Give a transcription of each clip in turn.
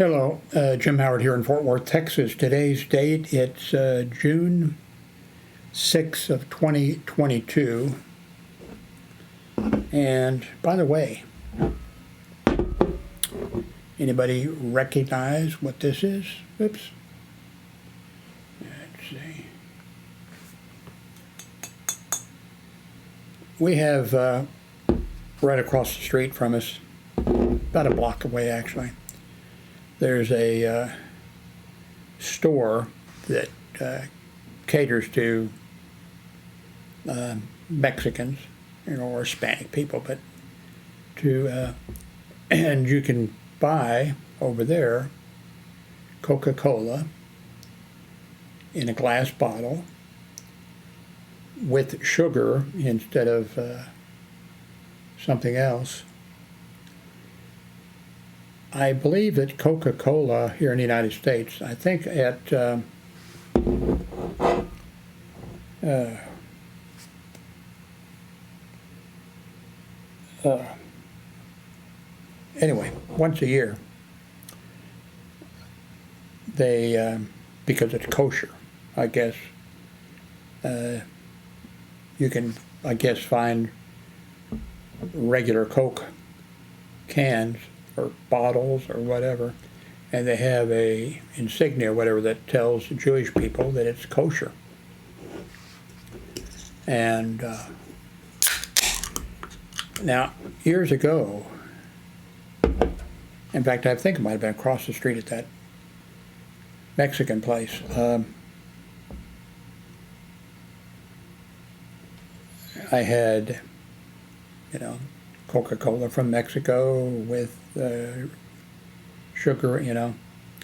Hello, Jim Howard here in Fort Worth, Texas. Today's date, it's June 6th of 2022. And by the way, anybody recognize what this is? Oops. Let's see. We have right across the street from us, about a block away actually, there's a store that caters to Mexicans, or Hispanic people, but and you can buy over there Coca-Cola in a glass bottle with sugar instead of something else. I believe that Coca-Cola here in the United States, I think at anyway, once a year, they, because it's kosher, I guess, you can, I guess, find regular Coke cans or bottles or whatever, and they have a insignia or whatever that tells Jewish people that it's kosher. And now, years ago, in fact, I think it might have been across the street at that Mexican place, I had, Coca-Cola from Mexico with sugar, in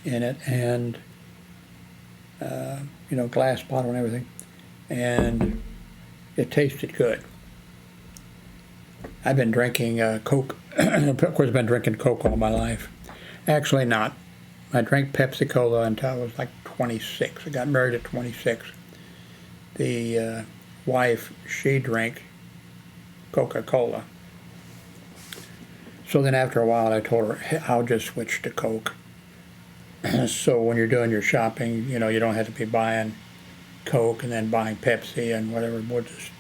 it, and glass bottle and everything, and it tasted good. I've been drinking Coke. Of course, I've been drinking Coke all my life. Actually, not. I drank Pepsi Cola until I was like 26. I got married at 26. The wife, she drank Coca-Cola. So then after a while I told her, hey, I'll just switch to Coke. So when you're doing your shopping, you don't have to be buying Coke and then buying Pepsi and whatever. We'll just,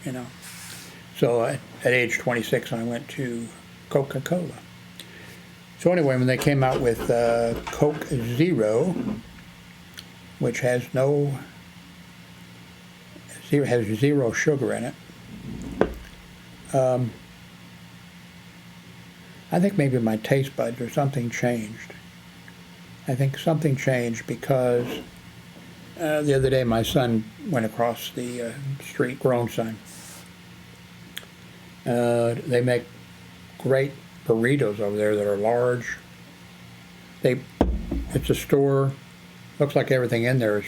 So at age 26 I went to Coca-Cola. So anyway, when they came out with Coke Zero, which has zero sugar in it, I think maybe my taste buds or something changed. I think something changed because the other day my son went across the street, grown son. They make great burritos over there that are large. It's a store, looks like everything in there is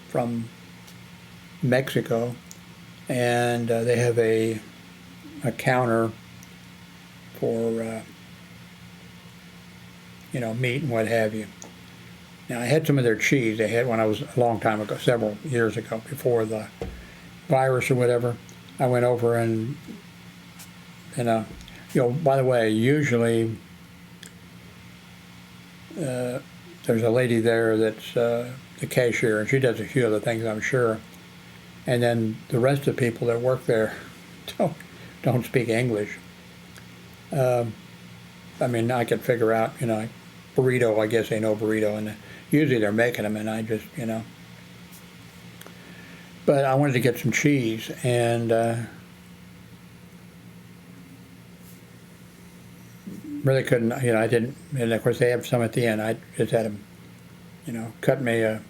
from Mexico, and they have a counter for meat and what have you. Now I had some of their cheese. They had when I was a long time ago, several years ago, before the virus or whatever. I went over and by the way, usually there's a lady there that's the cashier, and she does a few other things, I'm sure. And then the rest of the people that work there don't speak English. I could figure out, burrito, I guess they know burrito, and usually they're making them, and I just, But I wanted to get some cheese, and really couldn't, I didn't, and of course they have some at the end. I just had them, cut me a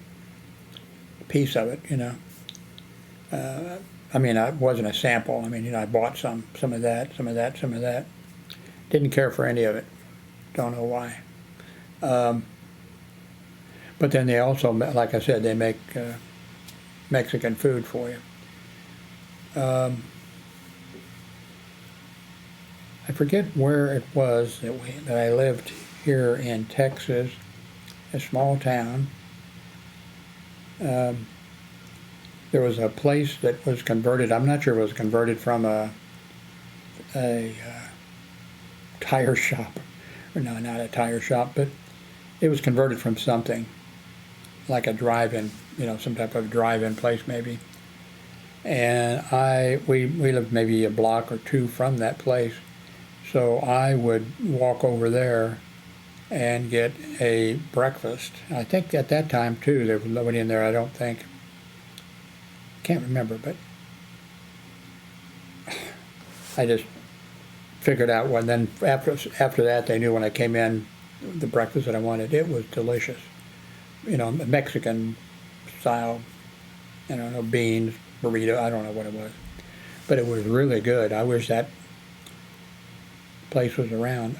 piece of it, it wasn't a sample. I bought some of that, some of that, some of that. Didn't care for any of it. Don't know why. But then they also, like I said, they make Mexican food for you. I forget where it was that I lived here in Texas, a small town. There was a place that was converted. I'm not sure if it was converted from a tire shop. Or no, not a tire shop, but it was converted from something like a drive-in, some type of drive-in place maybe. And we lived maybe a block or two from that place, so I would walk over there and get a breakfast. I think at that time too there was nobody in there. I don't think. Can't remember, but I just figured out when. Then after that, they knew when I came in, the breakfast that I wanted. It was delicious. Mexican style. I don't know, beans, burrito. I don't know what it was, but it was really good. I wish that place was around.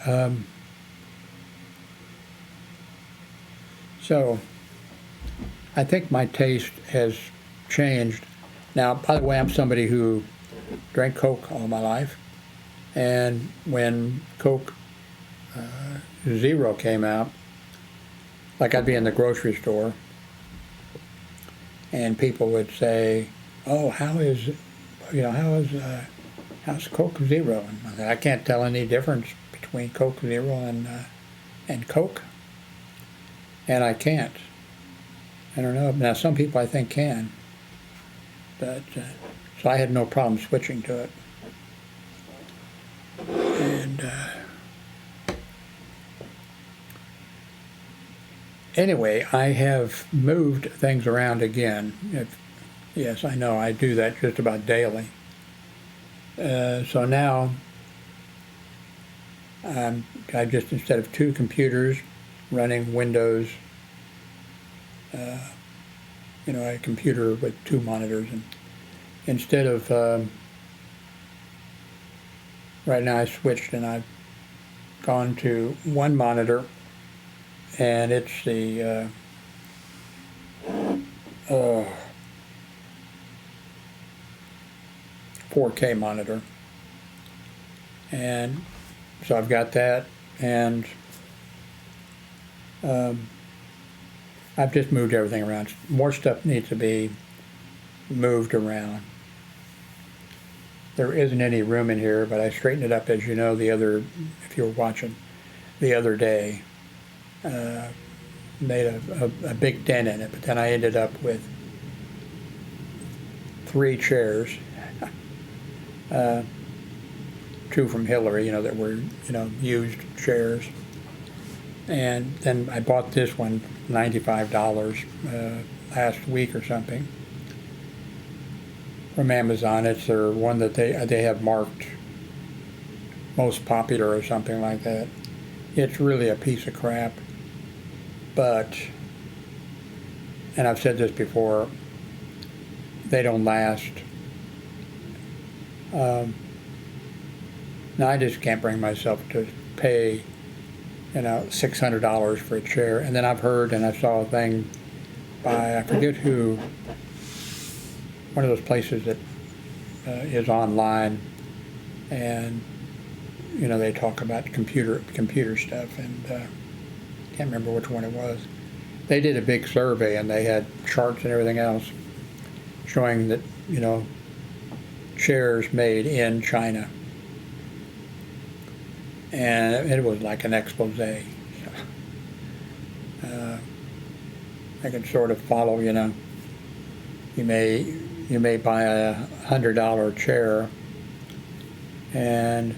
So I think my taste has changed. Now, by the way, I'm somebody who drank Coke all my life, and when Coke Zero came out, like I'd be in the grocery store, and people would say, "Oh, how's Coke Zero?" And I said, I can't tell any difference between Coke Zero and Coke, and I can't. I don't know. Now, some people I think can, but so I had no problem switching to it. And anyway, I have moved things around again. Yes, I know. I do that just about daily. So now I just, instead of two computers running Windows, a computer with two monitors, and instead of right now I switched and I've gone to one monitor, and it's the 4K monitor, and so I've got that, and I've just moved everything around. More stuff needs to be moved around. There isn't any room in here, but I straightened it up, as you know, if you were watching the other day, made a big dent in it, but then I ended up with 3 chairs, 2 from Hillary, that were, used chairs. And then I bought this one, $95, last week or something, from Amazon. It's their one that they have marked most popular or something like that. It's really a piece of crap, but, and I've said this before, they don't last. Now I just can't bring myself to pay $600 for a chair. And then I've heard, and I saw a thing by, I forget who, one of those places that is online, and they talk about computer stuff, and can't remember which one it was. They did a big survey, and they had charts and everything else showing that chairs made in China. And it was like an expose. So, I can sort of follow. You may buy a $100 chair, and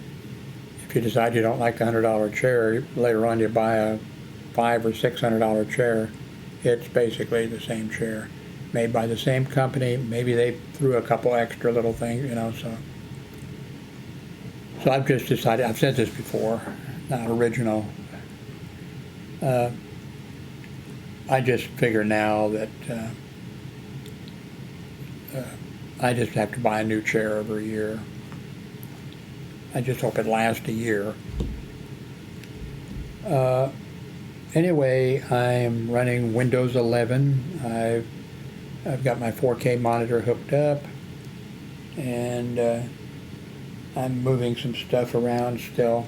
if you decide you don't like the $100 chair, later on you buy a $500 or $600 chair. It's basically the same chair, made by the same company. Maybe they threw a couple extra little things, So I've just decided, I've said this before, not original. I just figure now that I just have to buy a new chair every year. I just hope it lasts a year. Anyway, I'm running Windows 11. I've got my 4K monitor hooked up, and I'm moving some stuff around still.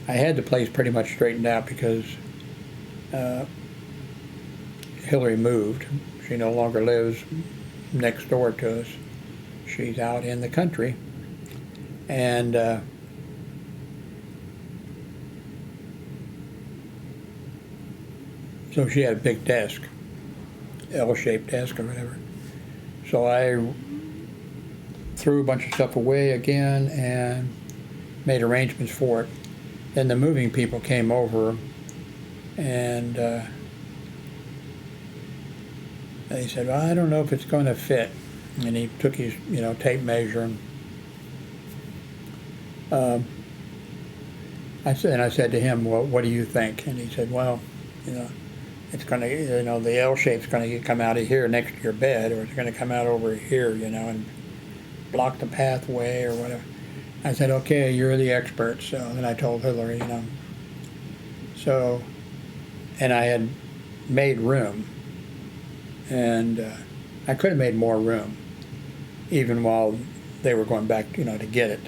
I had the place pretty much straightened out because Hillary moved. She no longer lives next door to us. She's out in the country. And So she had a big desk, L-shaped desk or whatever. So I threw a bunch of stuff away again and made arrangements for it. Then the moving people came over, and he said, well, I don't know if it's going to fit. And he took his, tape measure. And I said to him, well, what do you think? And he said, well, it's going to, the L shape's going to come out of here next to your bed, or it's going to come out over here, and block the pathway or whatever. I said, okay, you're the expert. So then I told Hillary, So, and I had made room, and I could have made more room, even while they were going back, to get it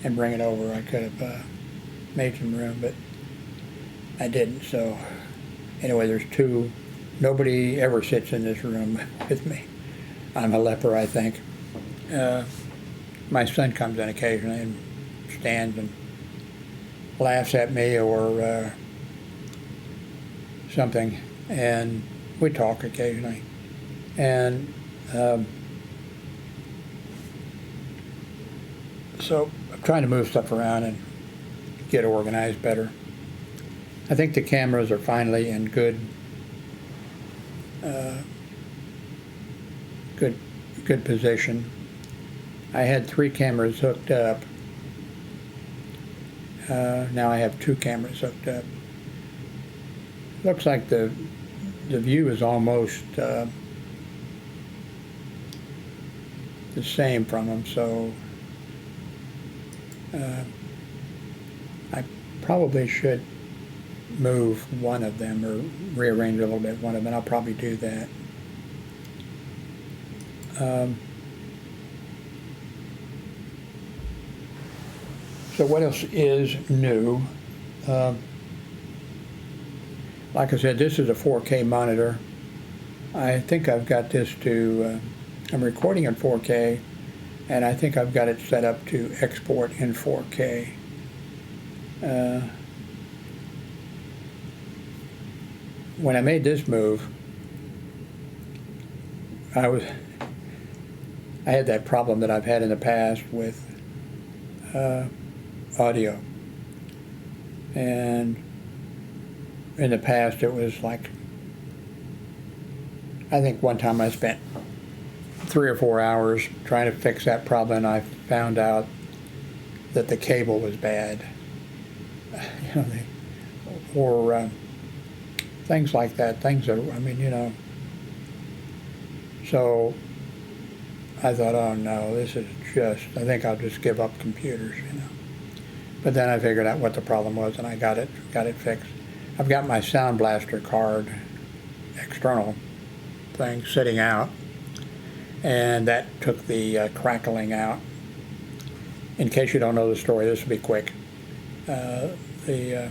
and bring it over. I could have made some room, but I didn't. So anyway, there's two. Nobody ever sits in this room with me. I'm a leper, I think. My son comes in occasionally and stands and laughs at me or something, and we talk occasionally. And so I'm trying to move stuff around and get organized better. I think the cameras are finally in good position. I had 3 cameras hooked up. Now I have 2 cameras hooked up. Looks like the view is almost the same from them, so I probably should move one of them or rearrange a little bit one of them, and I'll probably do that. So what else is new? Like I said, this is a 4K monitor. I think I've got this to, I'm recording in 4K, and I think I've got it set up to export in 4K. When I made this move, I had that problem that I've had in the past with audio. And in the past it was like, I think one time I spent 3 or 4 hours trying to fix that problem, and I found out that the cable was bad. Or things like that, things that, so I thought, oh no, this is just, I think I'll just give up computers, But then I figured out what the problem was, and I got it fixed. I've got my Sound Blaster card, external thing, sitting out, and that took the crackling out. In case you don't know the story, this will be quick. The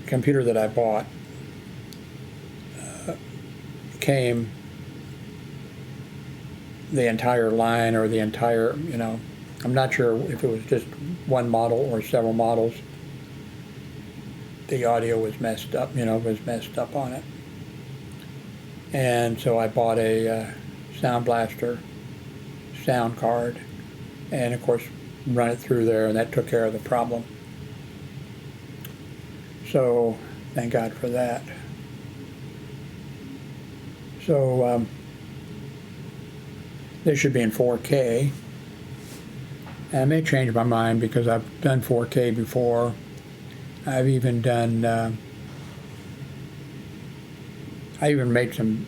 computer that I bought came, the entire line or the entire, I'm not sure if it was just one model or several models. The audio was messed up, on it. And so I bought a Sound Blaster sound card, and of course run it through there, and that took care of the problem. So thank God for that. So this should be in 4K. And I may change my mind because I've done 4K before. I've even done, I even made some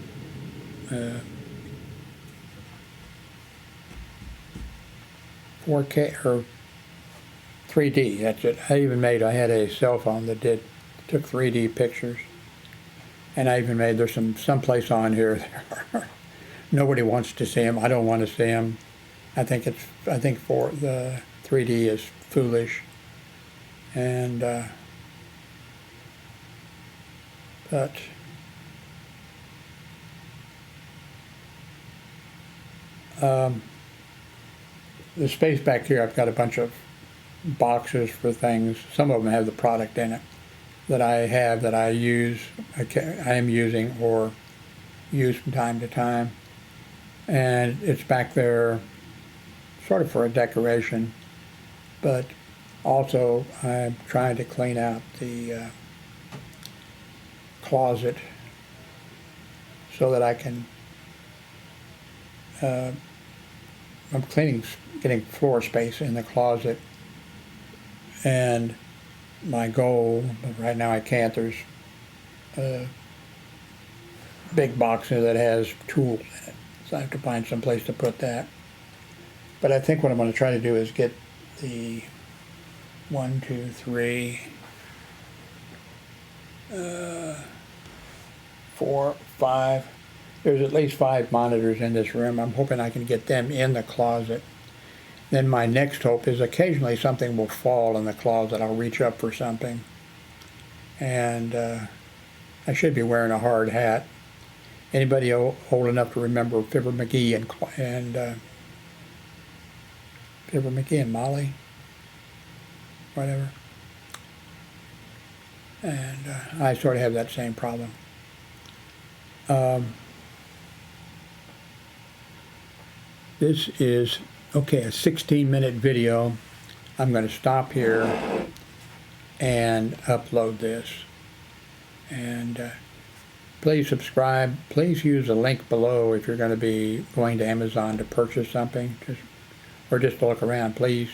4K or 3D, that's it. I had a cell phone that took 3D pictures. And I even made, there's some place on here, nobody wants to see them. I don't want to see them. I think for the 3D is foolish. And, but the space back here, I've got a bunch of boxes for things. Some of them have the product in it, that I have that I use, I am using or use from time to time. And it's back there sort of for a decoration, but also I'm trying to clean out the closet so that I can, I'm getting floor space in the closet, and my goal, but right now I can't, there's a big box that has tools in it, so I have to find some place to put that. But I think what I'm going to try to do is get the 1, 2, 3, 4, 5. There's at least 5 monitors in this room. I'm hoping I can get them in the closet. Then my next hope is occasionally something will fall in the closet. I'll reach up for something. And I should be wearing a hard hat. Anybody old enough to remember Fibber McGee and Fibber McGee and Molly? Whatever. And I sort of have that same problem. This is, okay, a 16-minute video. I'm going to stop here and upload this. And please subscribe. Please use the link below if you're going to be going to Amazon to purchase something, or just to look around. Please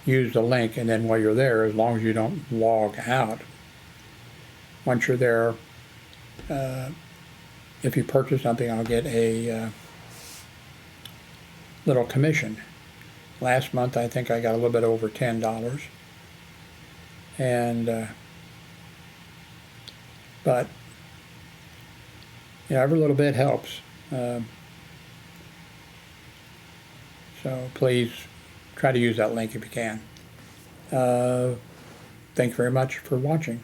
use the link, and then while you're there, as long as you don't log out, once you're there, if you purchase something, I'll get a little commission. Last month, I think I got a little bit over $10, and but you know, every little bit helps. So please try to use that link if you can. Thank you very much for watching.